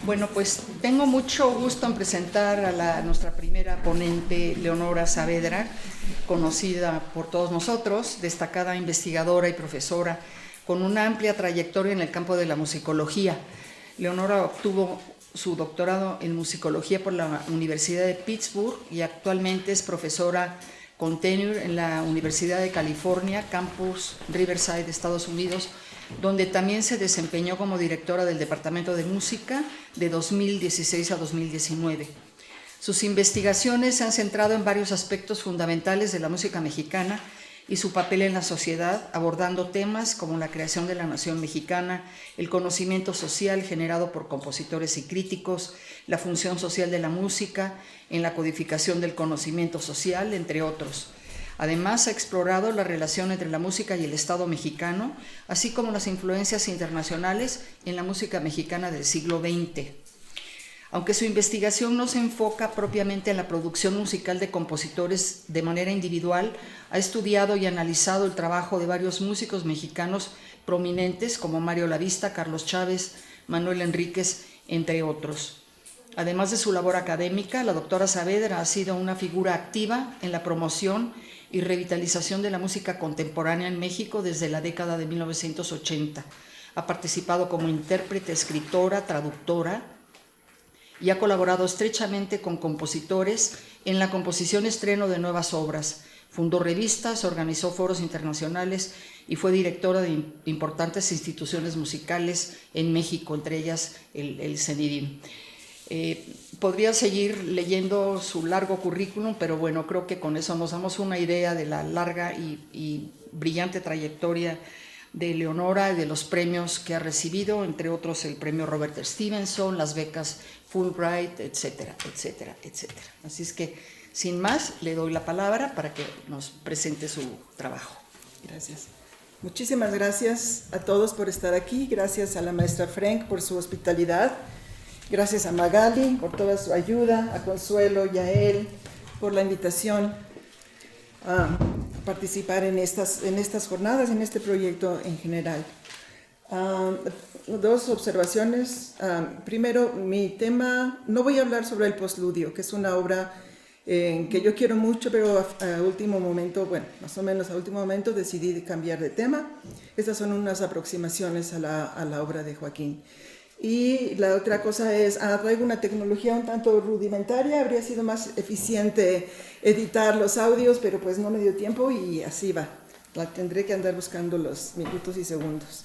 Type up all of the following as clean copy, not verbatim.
Bueno, pues tengo mucho gusto en presentar a nuestra primera ponente, Leonora Saavedra, conocida por todos nosotros, destacada investigadora y profesora, con una amplia trayectoria en el campo de la musicología. Leonora obtuvo su doctorado en musicología por la Universidad de Pittsburgh y actualmente es profesora con tenure en la Universidad de California, campus Riverside, Estados Unidos, donde también se desempeñó como directora del Departamento de Música de 2016 a 2019. Sus investigaciones se han centrado en varios aspectos fundamentales de la música mexicana y su papel en la sociedad, abordando temas como la creación de la nación mexicana, el conocimiento social generado por compositores y críticos, la función social de la música, en la codificación del conocimiento social, entre otros. Además, ha explorado la relación entre la música y el Estado mexicano, así como las influencias internacionales en la música mexicana del siglo XX. Aunque su investigación no se enfoca propiamente en la producción musical de compositores de manera individual, ha estudiado y analizado el trabajo de varios músicos mexicanos prominentes como Mario Lavista, Carlos Chávez, Manuel Enríquez, entre otros. Además de su labor académica, la doctora Saavedra ha sido una figura activa en la promoción y revitalización de la música contemporánea en México desde la década de 1980. Ha participado como intérprete, escritora, traductora y ha colaborado estrechamente con compositores en la composición y estreno de nuevas obras. Fundó revistas, organizó foros internacionales y fue directora de importantes instituciones musicales en México, entre ellas el CENIDIM. Podría seguir leyendo su largo currículum, pero bueno, creo que con eso nos damos una idea de la larga y brillante trayectoria de Leonora y de los premios que ha recibido, entre otros el premio Robert Stevenson, las becas Fulbright, etcétera, etcétera, etcétera. Así es que, sin más, le doy la palabra para que nos presente su trabajo. Gracias. Muchísimas gracias a todos por estar aquí. Gracias a la maestra Frank por su hospitalidad. Gracias a Magali por toda su ayuda, a Consuelo y a él por la invitación a participar en estas jornadas, en este proyecto en general. Dos observaciones. Primero, mi tema, no voy a hablar sobre el postludio, que es una obra que yo quiero mucho, pero a último momento, bueno, más o menos a último momento decidí cambiar de tema. Estas son unas aproximaciones a la obra de Joaquín. Y la otra cosa es, traigo una tecnología un tanto rudimentaria, habría sido más eficiente editar los audios, pero pues no me dio tiempo y así va. Tendré que andar buscando los minutos y segundos.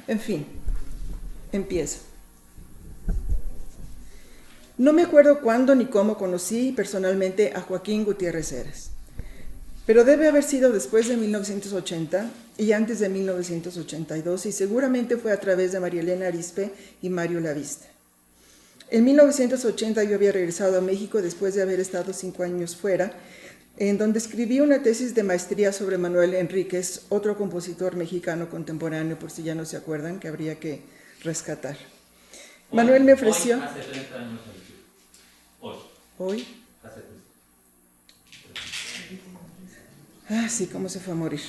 En fin, empiezo. No me acuerdo cuándo ni cómo conocí personalmente a Joaquín Gutiérrez Heras, pero debe haber sido después de 1980 y antes de 1982, y seguramente fue a través de María Elena Arizpe y Mario Lavista. En 1980 yo había regresado a México después de haber estado 5 años fuera, en donde escribí una tesis de maestría sobre Manuel Enríquez, otro compositor mexicano contemporáneo, por si ya no se acuerdan, que habría que rescatar. Manuel me ofreció... Hoy, hace 30 años. ¿Hoy? Hace 30. Sí, cómo se fue a morir.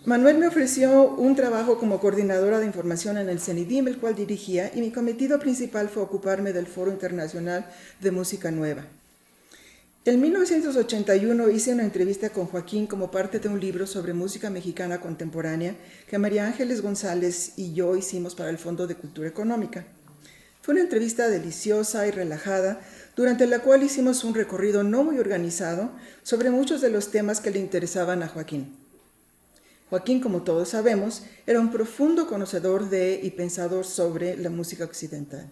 Manuel me ofreció un trabajo como coordinadora de información en el CENIDIM, el cual dirigía, y mi cometido principal fue ocuparme del Foro Internacional de Música Nueva. En 1981 hice una entrevista con Joaquín como parte de un libro sobre música mexicana contemporánea que María Ángeles González y yo hicimos para el Fondo de Cultura Económica. Fue una entrevista deliciosa y relajada, durante la cual hicimos un recorrido no muy organizado sobre muchos de los temas que le interesaban a Joaquín. Joaquín, como todos sabemos, era un profundo conocedor de y pensador sobre la música occidental.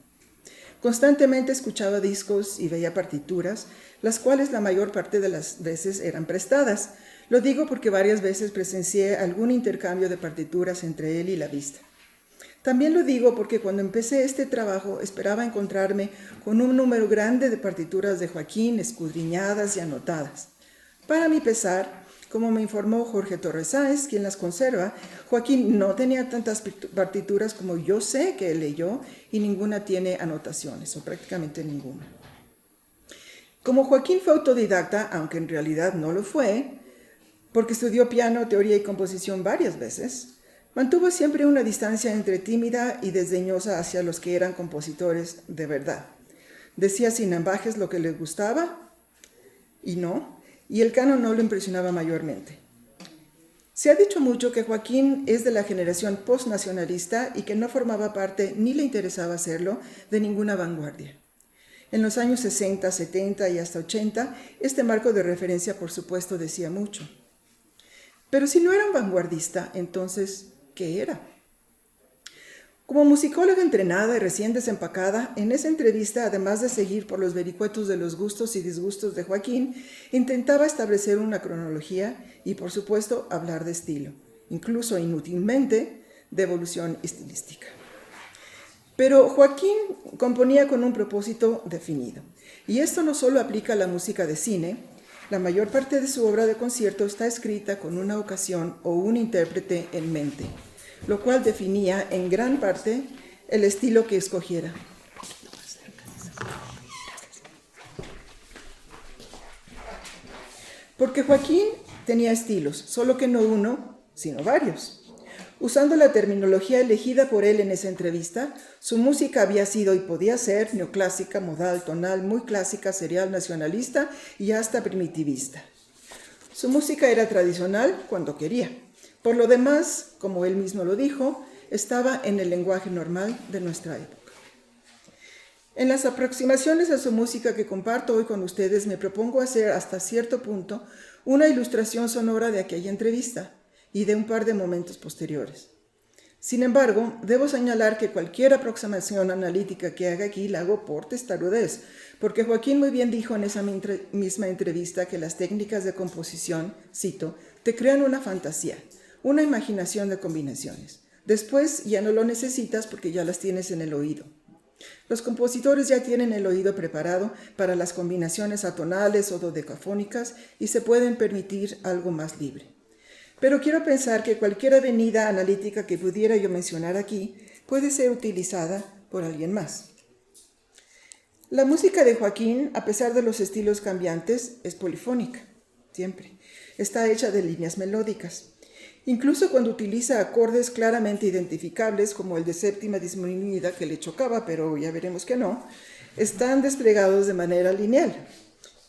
Constantemente escuchaba discos y veía partituras, las cuales la mayor parte de las veces eran prestadas. Lo digo porque varias veces presencié algún intercambio de partituras entre él y Lavista. También lo digo porque cuando empecé este trabajo esperaba encontrarme con un número grande de partituras de Joaquín escudriñadas y anotadas. Para mi pesar, como me informó Jorge Torres Sáez, quien las conserva, Joaquín no tenía tantas partituras como yo sé que él leyó y ninguna tiene anotaciones, o prácticamente ninguna. Como Joaquín fue autodidacta, aunque en realidad no lo fue, porque estudió piano, teoría y composición varias veces, Mantuvo siempre una distancia entre tímida y desdeñosa hacia los que eran compositores de verdad. Decía sin ambajes lo que le gustaba y no, y el canon no lo impresionaba mayormente. Se ha dicho mucho que Joaquín es de la generación postnacionalista y que no formaba parte, ni le interesaba hacerlo, de ninguna vanguardia. En los años 60, 70 y hasta 80, este marco de referencia, por supuesto, decía mucho. Pero si no era un vanguardista, entonces, ¿qué era? Como musicóloga entrenada y recién desempacada, en esa entrevista, además de seguir por los vericuetos de los gustos y disgustos de Joaquín, intentaba establecer una cronología y, por supuesto, hablar de estilo, incluso inútilmente de evolución estilística. Pero Joaquín componía con un propósito definido, y esto no solo aplica a la música de cine. La mayor parte de su obra de concierto está escrita con una ocasión o un intérprete en mente, lo cual definía en gran parte el estilo que escogiera. Porque Joaquín tenía estilos, solo que no uno, sino varios. Usando la terminología elegida por él en esa entrevista, su música había sido y podía ser neoclásica, modal, tonal, muy clásica, serial, nacionalista y hasta primitivista. Su música era tradicional cuando quería. Por lo demás, como él mismo lo dijo, estaba en el lenguaje normal de nuestra época. En las aproximaciones a su música que comparto hoy con ustedes, me propongo hacer hasta cierto punto una ilustración sonora de aquella entrevista y de un par de momentos posteriores. Sin embargo, debo señalar que cualquier aproximación analítica que haga aquí la hago por testarudez, porque Joaquín muy bien dijo en esa misma entrevista que las técnicas de composición, cito, te crean una fantasía, una imaginación de combinaciones. Después ya no lo necesitas porque ya las tienes en el oído. Los compositores ya tienen el oído preparado para las combinaciones atonales o dodecafónicas y se pueden permitir algo más libre. Pero quiero pensar que cualquier avenida analítica que pudiera yo mencionar aquí puede ser utilizada por alguien más. La música de Joaquín, a pesar de los estilos cambiantes, es polifónica, siempre. Está hecha de líneas melódicas. Incluso cuando utiliza acordes claramente identificables, como el de séptima disminuida que le chocaba, pero ya veremos que no, están desplegados de manera lineal.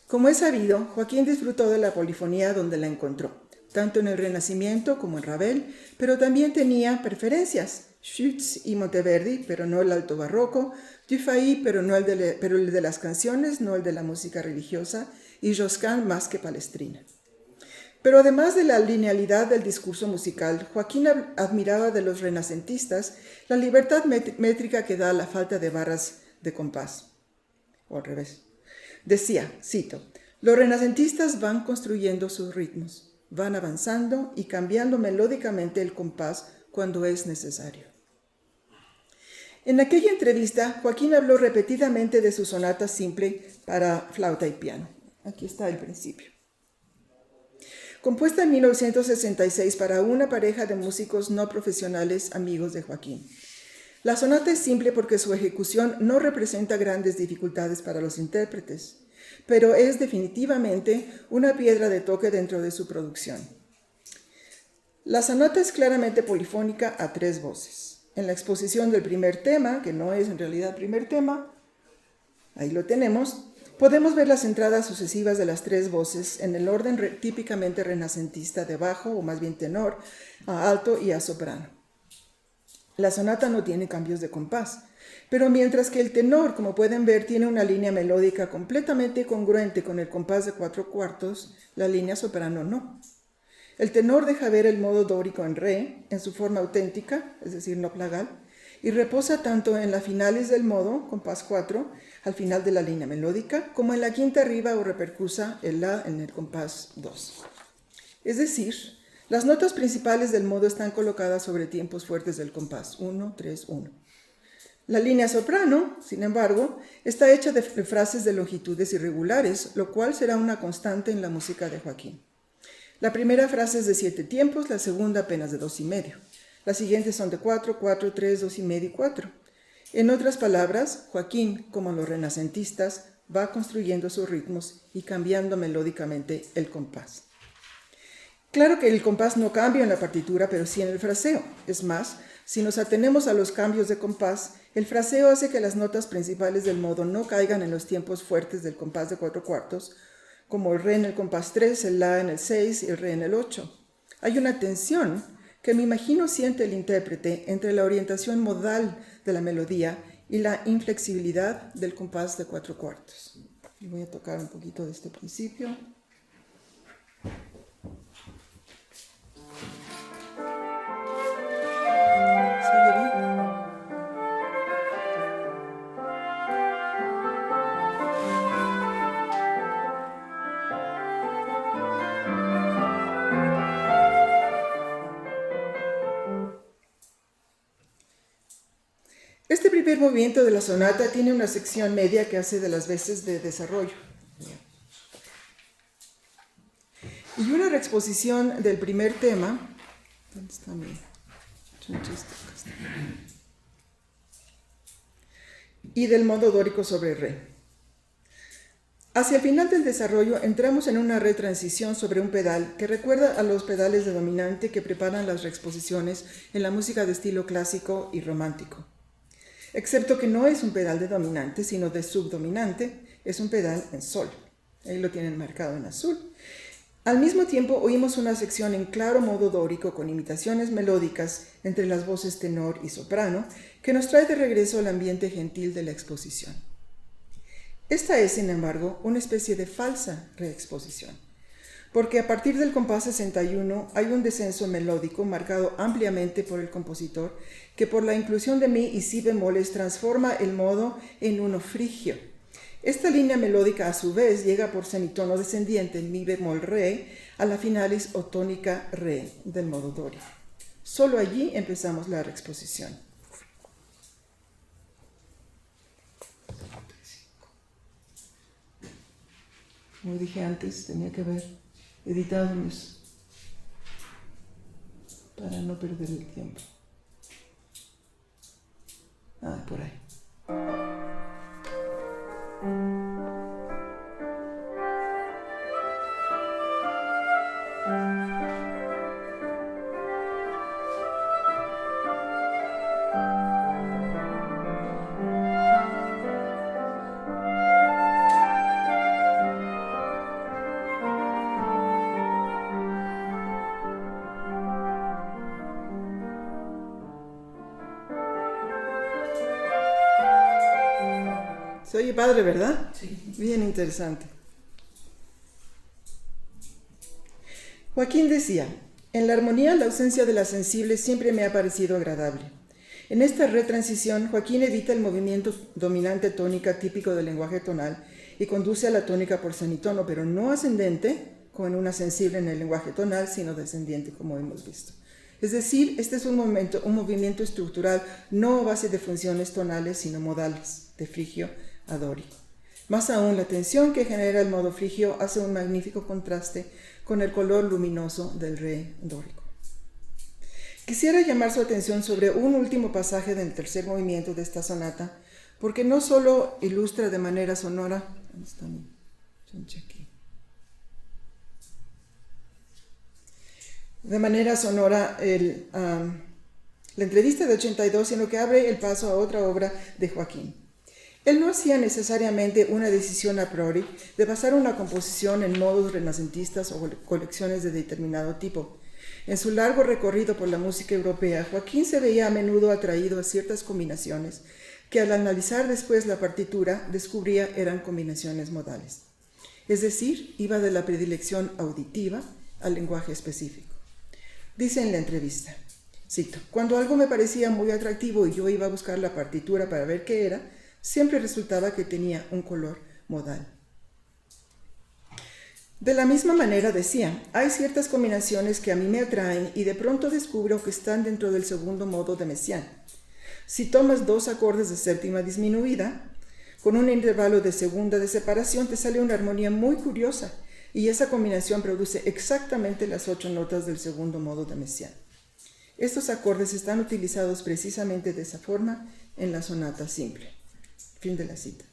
Como es sabido, Joaquín disfrutó de la polifonía donde la encontró, tanto en el Renacimiento como en Ravel, pero también tenía preferencias. Schütz y Monteverdi, pero no el alto barroco, Dufay, pero el de las canciones, no el de la música religiosa, y Josquin más que Palestrina. Pero además de la linealidad del discurso musical, Joaquín admiraba de los renacentistas la libertad métrica que da la falta de barras de compás, o al revés. Decía, cito, los renacentistas van construyendo sus ritmos, van avanzando y cambiando melódicamente el compás cuando es necesario. En aquella entrevista, Joaquín habló repetidamente de su sonata simple para flauta y piano. Aquí está el principio. Compuesta en 1966 para una pareja de músicos no profesionales amigos de Joaquín. La sonata es simple porque su ejecución no representa grandes dificultades para los intérpretes, pero es definitivamente una piedra de toque dentro de su producción. La sonata es claramente polifónica a 3 voces. En la exposición del primer tema, que no es en realidad primer tema, ahí lo tenemos, podemos ver las entradas sucesivas de las 3 voces en el orden típicamente renacentista de bajo, o más bien tenor, a alto y a soprano. La sonata no tiene cambios de compás, pero mientras que el tenor, como pueden ver, tiene una línea melódica completamente congruente con el compás de 4/4, la línea soprano no. El tenor deja ver el modo dórico en re, en su forma auténtica, es decir, no plagal, y reposa tanto en las finales del modo, compás 4, al final de la línea melódica, como en la quinta arriba o repercusa el la en el compás 2. Es decir, las notas principales del modo están colocadas sobre tiempos fuertes del compás, 1, 3, 1. La línea soprano, sin embargo, está hecha de frases de longitudes irregulares, lo cual será una constante en la música de Joaquín. La primera frase es de 7 tiempos, la segunda apenas de 2,5. Las siguientes son de 4, 4, 3, 2,5 y 4. En otras palabras, Joaquín, como los renacentistas, va construyendo sus ritmos y cambiando melódicamente el compás. Claro que el compás no cambia en la partitura, pero sí en el fraseo. Es más, si nos atenemos a los cambios de compás, el fraseo hace que las notas principales del modo no caigan en los tiempos fuertes del compás de 4/4, como el re en el compás 3, el la en el 6 y el re en el 8. Hay una tensión que me imagino siente el intérprete entre la orientación modal de la melodía y la inflexibilidad del compás de 4/4. Y voy a tocar un poquito de este principio. ¿Se oye bien? Este primer movimiento de la sonata tiene una sección media que hace de las veces de desarrollo. Y una reexposición del primer tema. ¿Dónde está mi chunchista? Acá está. Y del modo dórico sobre re. Hacia el final del desarrollo entramos en una retransición sobre un pedal que recuerda a los pedales de dominante que preparan las reexposiciones en la música de estilo clásico y romántico. Excepto que no es un pedal de dominante, sino de subdominante, es un pedal en sol. Ahí lo tienen marcado en azul. Al mismo tiempo oímos una sección en claro modo dórico con imitaciones melódicas entre las voces tenor y soprano que nos trae de regreso al ambiente gentil de la exposición. Esta es, sin embargo, una especie de falsa reexposición, porque a partir del compás 61 hay un descenso melódico marcado ampliamente por el compositor que por la inclusión de mi y si bemoles transforma el modo en uno frigio. Esta línea melódica a su vez llega por semitono descendiente en mi bemol re a la finalis o tónica re del modo dórico. Solo allí empezamos la reexposición. Como dije antes, tenía que haber editado para no perder el tiempo. Por ahí. Se oye padre, ¿verdad? Sí. Bien interesante. Joaquín decía, en la armonía la ausencia de la sensible siempre me ha parecido agradable. En esta retransición, Joaquín evita el movimiento dominante tónica típico del lenguaje tonal y conduce a la tónica por semitono, pero no ascendente, como en una sensible en el lenguaje tonal, sino descendiente, como hemos visto. Es decir, este es un movimiento estructural no a base de funciones tonales, sino modales, de frigio a dórico. Más aún, la tensión que genera el modo frigio hace un magnífico contraste con el color luminoso del re dórico. Quisiera llamar su atención sobre un último pasaje del tercer movimiento de esta sonata, porque no solo ilustra de manera sonora, ¿dónde está mi chunche aquí? De manera sonora la entrevista de 82, sino que abre el paso a otra obra de Joaquín. Él no hacía necesariamente una decisión a priori de basar una composición en modos renacentistas o colecciones de determinado tipo. En su largo recorrido por la música europea, Joaquín se veía a menudo atraído a ciertas combinaciones que al analizar después la partitura descubría eran combinaciones modales. Es decir, iba de la predilección auditiva al lenguaje específico. Dice en la entrevista, cito, cuando algo me parecía muy atractivo y yo iba a buscar la partitura para ver qué era, siempre resultaba que tenía un color modal. De la misma manera decía, hay ciertas combinaciones que a mí me atraen y de pronto descubro que están dentro del segundo modo de Messiaen. Si tomas 2 acordes de séptima disminuida, con un intervalo de segunda de separación te sale una armonía muy curiosa y esa combinación produce exactamente las 8 notas del segundo modo de Messiaen. Estos acordes están utilizados precisamente de esa forma en la sonata simple. Fin de la cita.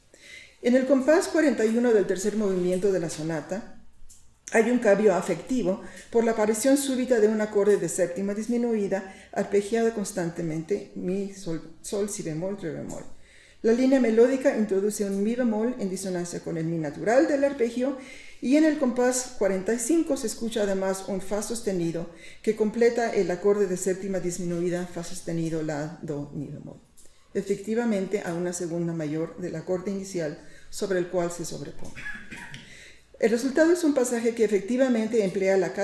En el compás 41 del tercer movimiento de la sonata, Hay un cambio afectivo por la aparición súbita de un acorde de séptima disminuida, arpegiada constantemente, mi, sol, si bemol, re bemol. La línea melódica introduce un mi bemol en disonancia con el mi natural del arpegio, y en el compás 45 se escucha además un fa sostenido que completa el acorde de séptima disminuida, fa sostenido, la, do, mi bemol. Efectivamente, a una segunda mayor del acorde inicial sobre el cual se sobrepone. El resultado es un pasaje que efectivamente emplea la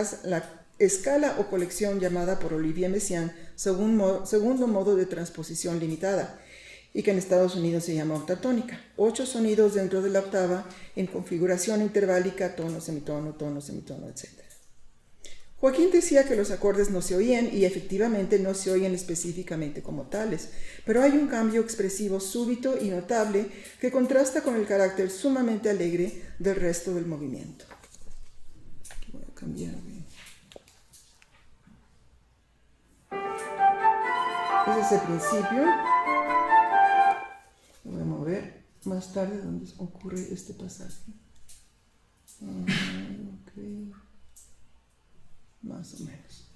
escala o colección llamada por Olivier Messiaen segundo modo de transposición limitada, y que en Estados Unidos se llama octatónica. 8 sonidos dentro de la octava en configuración interválica, tono, semitono, etc. Joaquín decía que los acordes no se oían, y efectivamente no se oyen específicamente como tales, pero hay un cambio expresivo súbito y notable que contrasta con el carácter sumamente alegre del resto del movimiento. Aquí voy a cambiar. Ese es el principio. Voy a mover más tarde donde ocurre este pasaje. Okay. Más o menos.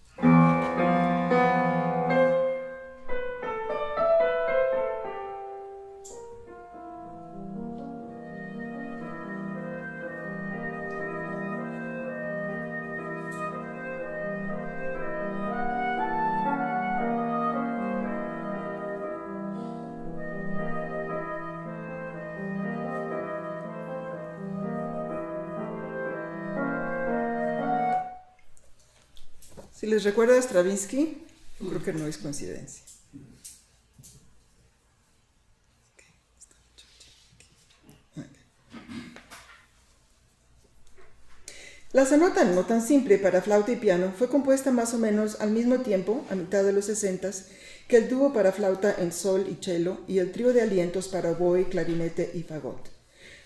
Si les recuerda a Stravinsky, creo que no es coincidencia. La sonata no tan simple para flauta y piano fue compuesta más o menos al mismo tiempo, a mitad de los 60s, que el dúo para flauta en sol y cello y el trío de alientos para oboe, clarinete y fagot.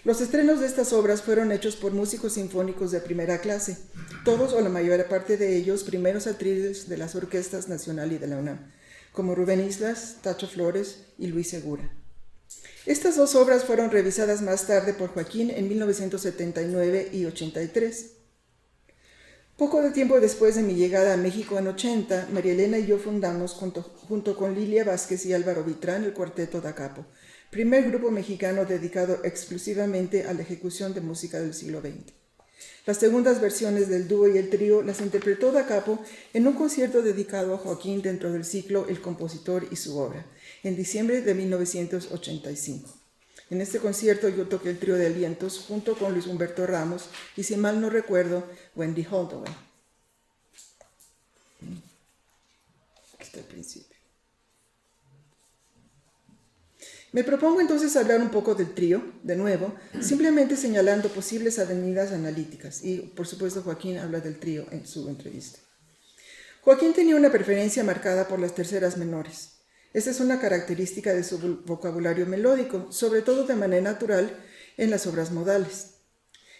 Los estrenos de estas obras fueron hechos por músicos sinfónicos de primera clase, todos o la mayor parte de ellos primeros atriles de las orquestas Nacional y de la UNAM, como Rubén Islas, Tacho Flores y Luis Segura. Estas dos obras fueron revisadas más tarde por Joaquín en 1979 y 83. Poco de tiempo después de mi llegada a México en 80, María Elena y yo fundamos, junto con Lilia Vázquez y Álvaro Vitrán, el Cuarteto Da Capo, primer grupo mexicano dedicado exclusivamente a la ejecución de música del siglo XX. Las segundas versiones del dúo y el trío las interpretó Da Capo en un concierto dedicado a Joaquín dentro del ciclo El compositor y su obra, en diciembre de 1985. En este concierto yo toqué el trío de alientos junto con Luis Humberto Ramos y, si mal no recuerdo, Wendy Holdaway. Aquí está el principio. Me propongo entonces hablar un poco del trío, de nuevo, simplemente señalando posibles avenidas analíticas. Y, por supuesto, Joaquín habla del trío en su entrevista. Joaquín tenía una preferencia marcada por las terceras menores. Esta es una característica de su vocabulario melódico, sobre todo de manera natural en las obras modales.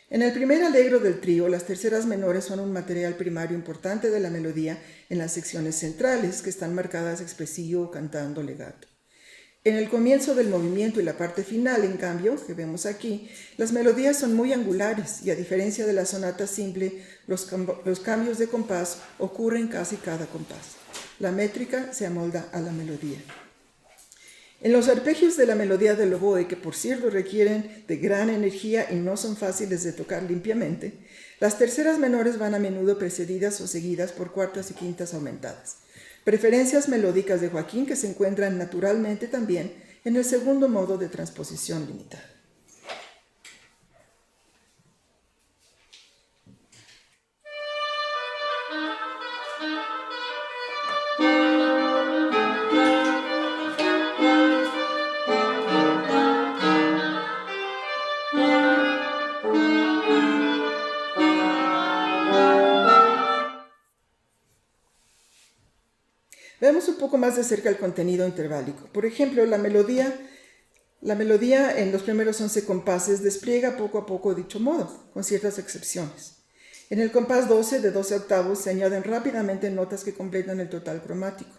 En el primer allegro del trío, las terceras menores son un material primario importante de la melodía en las secciones centrales, que están marcadas expresivo, cantando, legato. En el comienzo del movimiento y la parte final, en cambio, que vemos aquí, las melodías son muy angulares y, a diferencia de la sonata simple, los cambios de compás ocurren casi cada compás. La métrica se amolda a la melodía. En los arpegios de la melodía del oboe, que por cierto requieren de gran energía y no son fáciles de tocar limpiamente, las terceras menores van a menudo precedidas o seguidas por cuartas y quintas aumentadas. Preferencias melódicas de Joaquín que se encuentran naturalmente también en el segundo modo de transposición limitada. Veamos un poco más de cerca el contenido interválico. Por ejemplo, la melodía en los primeros 11 compases despliega poco a poco dicho modo, con ciertas excepciones. En el compás 12 de 12 octavos se añaden rápidamente notas que completan el total cromático.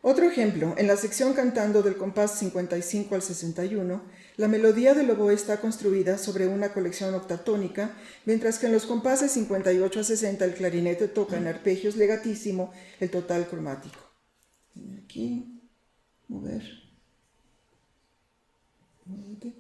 Otro ejemplo, en la sección cantando del compás 55 al 61, la melodía del oboe está construida sobre una colección octatónica, mientras que en los compases 58 a 60 el clarinete toca en arpegios legatísimo el total cromático. Aquí, mover. Muévete.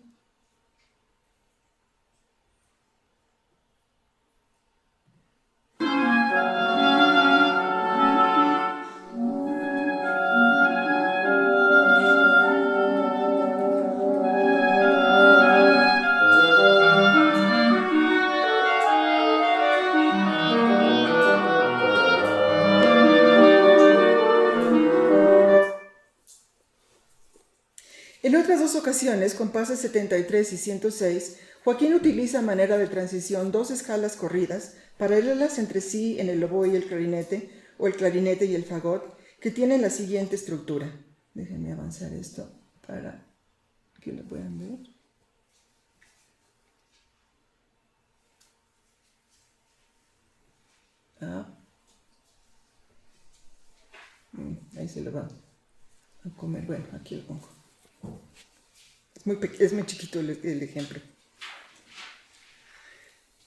En otras dos ocasiones, compases 73 y 106, Joaquín utiliza a manera de transición dos escalas corridas, paralelas entre sí en el oboe y el clarinete, o el clarinete y el fagot, que tienen la siguiente estructura. Déjenme avanzar esto para que lo puedan ver. Ahí se lo va a comer. Bueno, aquí lo pongo. Es muy chiquito el ejemplo.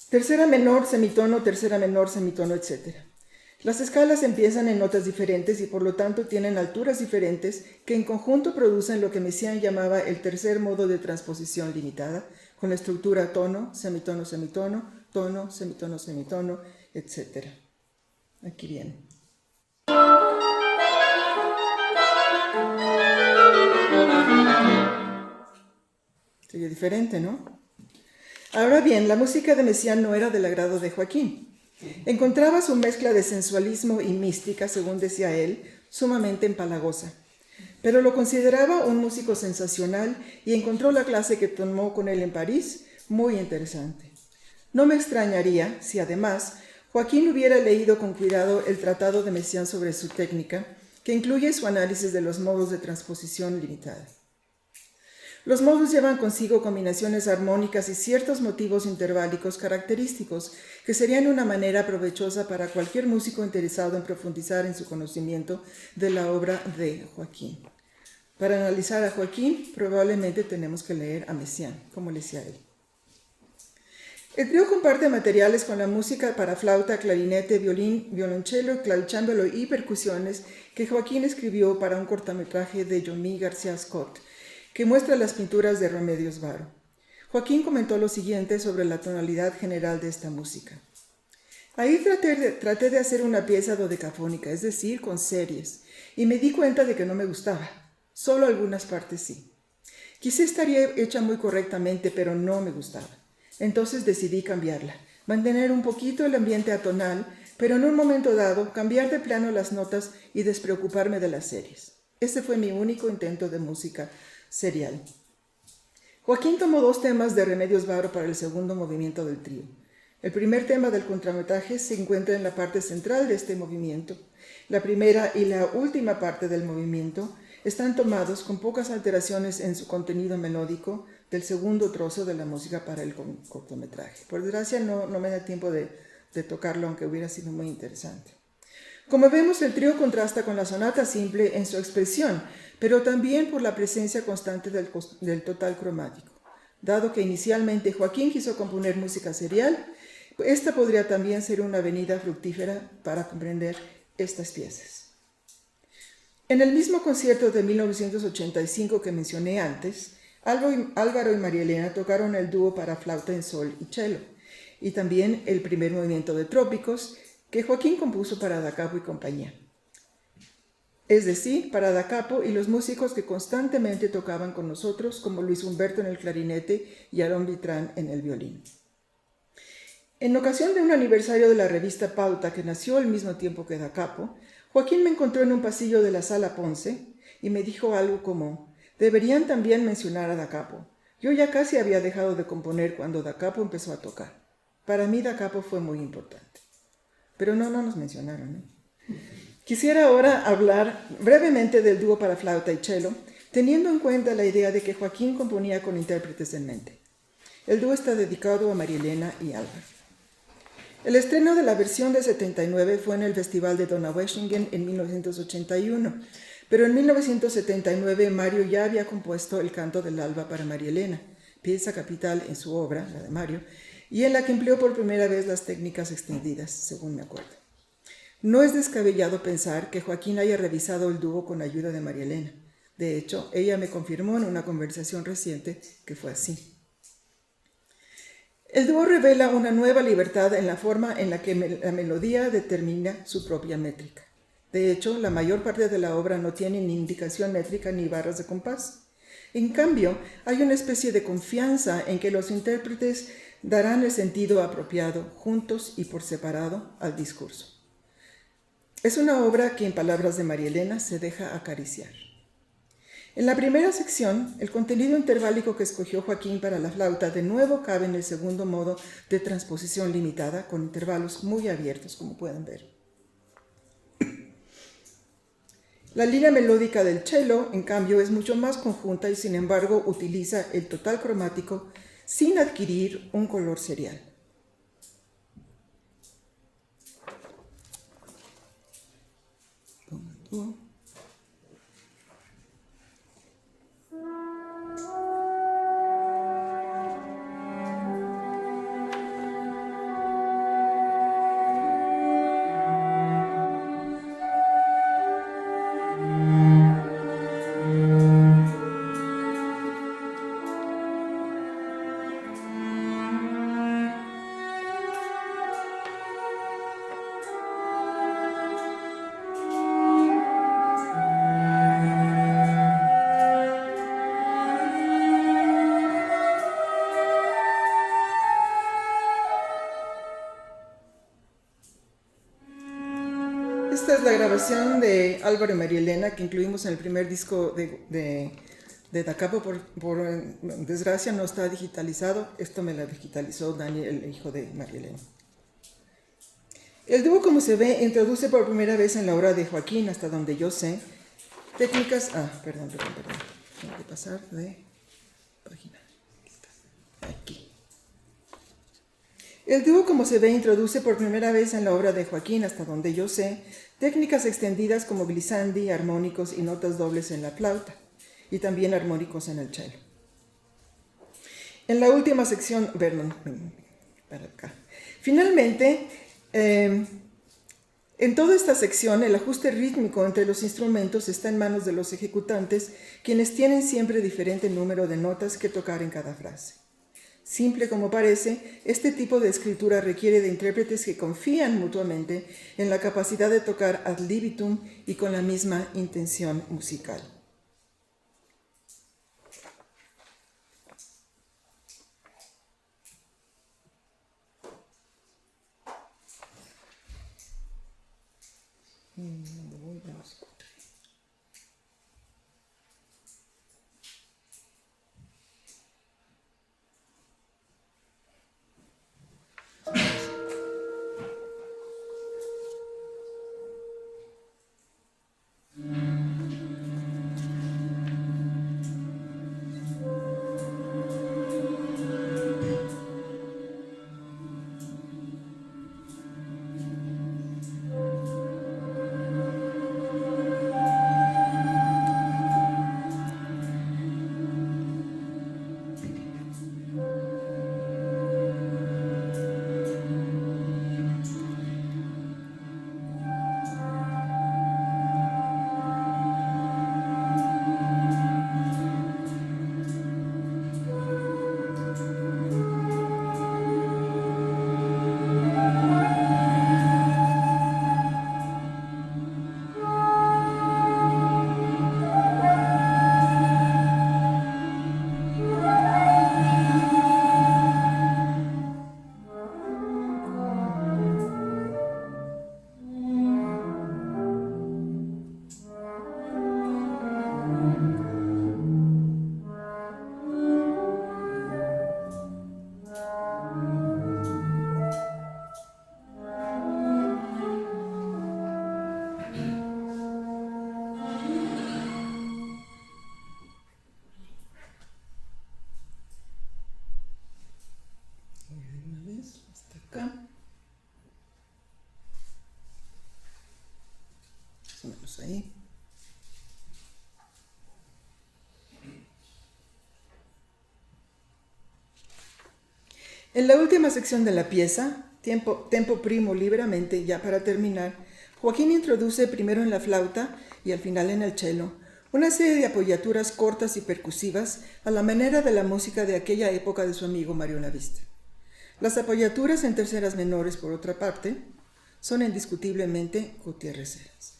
Tercera menor, semitono, tercera menor, semitono, etc. Las escalas empiezan en notas diferentes y por lo tanto tienen alturas diferentes que en conjunto producen lo que Messiaen llamaba el tercer modo de transposición limitada, con la estructura tono, semitono, semitono, tono, semitono, semitono, etc. Aquí viene. Sería diferente, ¿no? Ahora bien, la música de Messiaen no era del agrado de Joaquín. Encontraba su mezcla de sensualismo y mística, según decía él, sumamente empalagosa. Pero lo consideraba un músico sensacional y encontró la clase que tomó con él en París muy interesante. No me extrañaría si además Joaquín hubiera leído con cuidado el tratado de Messiaen sobre su técnica, que incluye su análisis de los modos de transposición limitada. Los modos llevan consigo combinaciones armónicas y ciertos motivos interválicos característicos que serían una manera provechosa para cualquier músico interesado en profundizar en su conocimiento de la obra de Joaquín. Para analizar a Joaquín, probablemente tenemos que leer a Messiaen, como le decía él. El trío comparte materiales con la música para flauta, clarinete, violín, violonchelo, clavicémbalo y percusiones que Joaquín escribió para un cortometraje de Johnny García Scott, que muestra las pinturas de Remedios Varo. Joaquín comentó lo siguiente sobre la tonalidad general de esta música. Ahí traté de hacer una pieza dodecafónica, es decir, con series, y me di cuenta de que no me gustaba. Solo algunas partes sí. Quizá estaría hecha muy correctamente, pero no me gustaba. Entonces decidí cambiarla, mantener un poquito el ambiente atonal, pero en un momento dado cambiar de plano las notas y despreocuparme de las series. Ese fue mi único intento de música serial. Joaquín tomó dos temas de Remedios Varo para el segundo movimiento del trío. El primer tema del contrametraje se encuentra en la parte central de este movimiento. La primera y la última parte del movimiento están tomados con pocas alteraciones en su contenido melódico del segundo trozo de la música para el cortometraje. Por desgracia no me da tiempo de tocarlo, aunque hubiera sido muy interesante. Como vemos, el trío contrasta con la sonata simple en su expresión, pero también por la presencia constante del total cromático. Dado que inicialmente Joaquín quiso componer música serial, esta podría también ser una avenida fructífera para comprender estas piezas. En el mismo concierto de 1985 que mencioné antes, Álvaro y María Elena tocaron el dúo para flauta en sol y cello, y también el primer movimiento de Trópicos, que Joaquín compuso para Da Capo y compañía. Es decir, para Da Capo y los músicos que constantemente tocaban con nosotros, como Luis Humberto en el clarinete y Aarón Vitrán en el violín. En ocasión de un aniversario de la revista Pauta, que nació al mismo tiempo que Da Capo, Joaquín me encontró en un pasillo de la Sala Ponce y me dijo algo como: deberían también mencionar a Da Capo. Yo ya casi había dejado de componer cuando Da Capo empezó a tocar. Para mí Da Capo fue muy importante. Pero no nos mencionaron, ¿eh? Quisiera ahora hablar brevemente del dúo para flauta y cello, teniendo en cuenta la idea de que Joaquín componía con intérpretes en mente. El dúo está dedicado a María Elena y Álvaro. El estreno de la versión de 79 fue en el Festival de Donaueschingen en 1981, Pero en 1979 Mario ya había compuesto el Canto del Alba para María Elena, pieza capital en su obra, la de Mario, y en la que empleó por primera vez las técnicas extendidas, según me acuerdo. No es descabellado pensar que Joaquín haya revisado el dúo con ayuda de María Elena. De hecho, ella me confirmó en una conversación reciente que fue así. El dúo revela una nueva libertad en la forma en la que la melodía determina su propia métrica. De hecho, la mayor parte de la obra no tiene ni indicación métrica ni barras de compás. En cambio, hay una especie de confianza en que los intérpretes darán el sentido apropiado, juntos y por separado, al discurso. Es una obra que, en palabras de María Elena, se deja acariciar. En la primera sección, el contenido interválico que escogió Joaquín para la flauta de nuevo cabe en el segundo modo de transposición limitada, con intervalos muy abiertos, como pueden ver. La línea melódica del cello, en cambio, es mucho más conjunta y, sin embargo, utiliza el total cromático sin adquirir un color serial. Esta es la grabación de Álvaro y María Elena que incluimos en el primer disco de Da Capo. Por desgracia no está digitalizado. Esto me la digitalizó Daniel, el hijo de María Elena. El dúo, como se ve, introduce por primera vez en la obra de Joaquín, hasta donde yo sé, técnicas... Perdón. Tengo que pasar de página. Aquí. El dúo, como se ve, introduce por primera vez en la obra de Joaquín, hasta donde yo sé, técnicas extendidas como glissandi, armónicos y notas dobles en la flauta, y también armónicos en el cello. En la última sección, para acá. Finalmente, en toda esta sección, el ajuste rítmico entre los instrumentos está en manos de los ejecutantes, quienes tienen siempre diferente número de notas que tocar en cada frase. Simple como parece, este tipo de escritura requiere de intérpretes que confían mutuamente en la capacidad de tocar ad libitum y con la misma intención musical. Ahí. En la última sección de la pieza, Tempo primo libremente, ya para terminar, Joaquín introduce primero en la flauta y al final en el cello una serie de apoyaturas cortas y percusivas a la manera de la música de aquella época de su amigo Mario Lavista. Las apoyaturas en terceras menores, por otra parte, son indiscutiblemente gutierrezeras.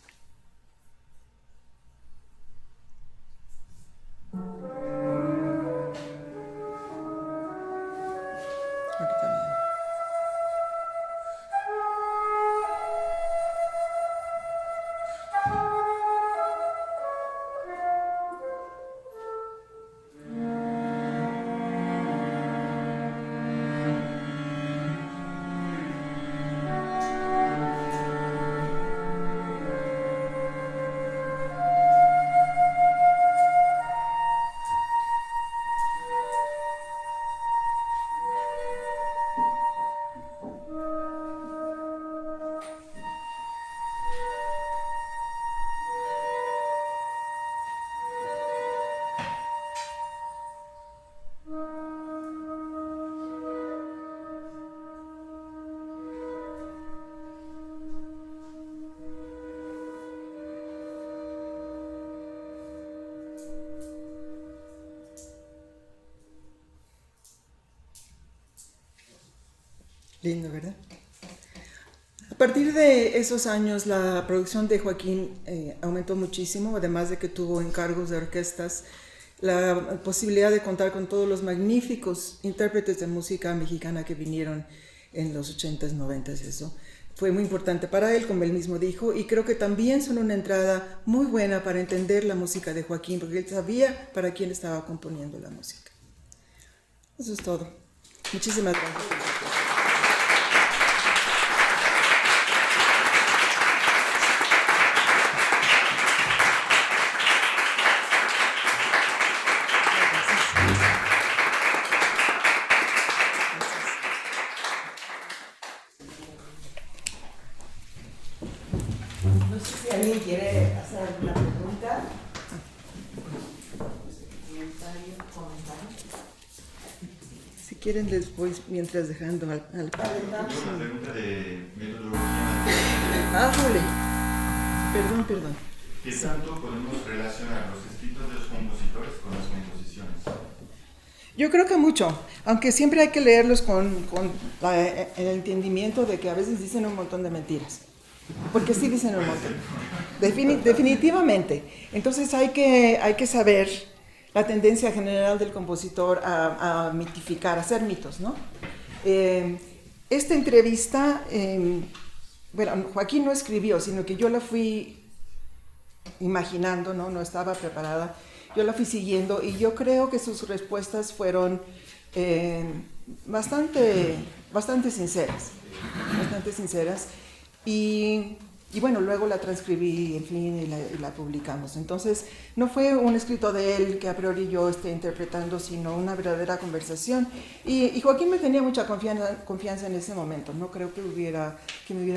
Lindo, ¿verdad? A partir de esos años, la producción de Joaquín aumentó muchísimo, además de que tuvo encargos de orquestas, la posibilidad de contar con todos los magníficos intérpretes de música mexicana que vinieron en los 80s, 90s, eso fue muy importante para él, como él mismo dijo, y creo que también son una entrada muy buena para entender la música de Joaquín, porque él sabía para quién estaba componiendo la música. Eso es todo. Muchísimas gracias. No sé si alguien quiere hacer alguna pregunta. Si quieren les voy mientras dejando al Una pregunta de metodología. Perdón. ¿Qué tanto podemos relacionar los escritos de los compositores con las composiciones? Yo creo que mucho, aunque siempre hay que leerlos con el entendimiento de que a veces dicen un montón de mentiras, porque sí dicen un montón, definitivamente. Entonces hay que saber la tendencia general del compositor a mitificar, a hacer mitos, ¿no? Esta entrevista, bueno, Joaquín no escribió, sino que yo la fui imaginando, no estaba preparada. Yo la fui siguiendo y yo creo que sus respuestas fueron bastante sinceras, y bueno, luego la transcribí, en fin, y la publicamos. Entonces, no fue un escrito de él que a priori yo esté interpretando, sino una verdadera conversación. Y Joaquín me tenía mucha confianza en ese momento, no creo que me hubiera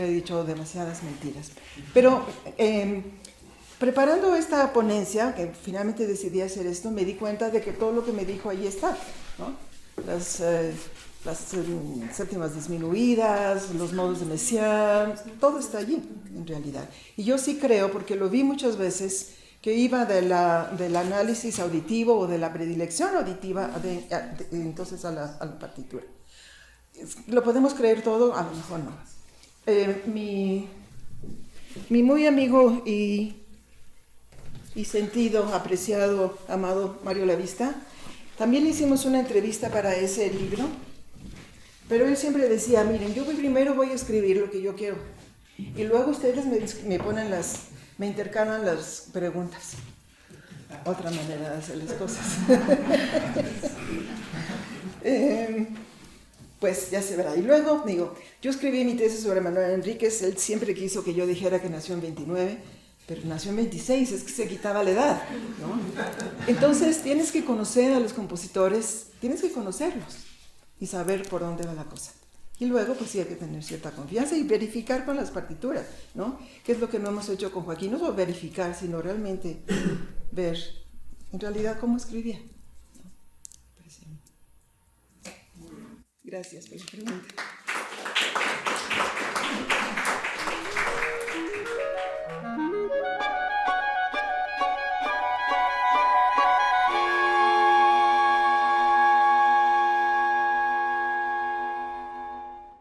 dicho demasiadas mentiras. Pero preparando esta ponencia, que finalmente decidí hacer esto, me di cuenta de que todo lo que me dijo ahí está, ¿no? Las séptimas disminuidas, los modos de Messiaen, todo está allí, en realidad. Y yo sí creo, porque lo vi muchas veces, que iba del análisis auditivo o de la predilección auditiva entonces a la partitura. ¿Lo podemos creer todo? A lo mejor no. Mi muy amigo y sentido, apreciado, amado Mario Lavista, también le hicimos una entrevista para ese libro, pero él siempre decía, miren, yo primero voy a escribir lo que yo quiero, y luego ustedes me intercalan las preguntas. Otra manera de hacer las cosas. Pues ya se verá. Y luego, yo escribí mi tesis sobre Manuel Enríquez, él siempre quiso que yo dijera que nació en 29, pero nació en 26, es que se quitaba la edad, ¿no? Entonces tienes que conocer a los compositores, tienes que conocerlos y saber por dónde va la cosa. Y luego pues sí hay que tener cierta confianza y verificar con las partituras, ¿no? Que es lo que no hemos hecho con Joaquín, no solo verificar, sino realmente ver en realidad cómo escribía. Gracias por la pregunta.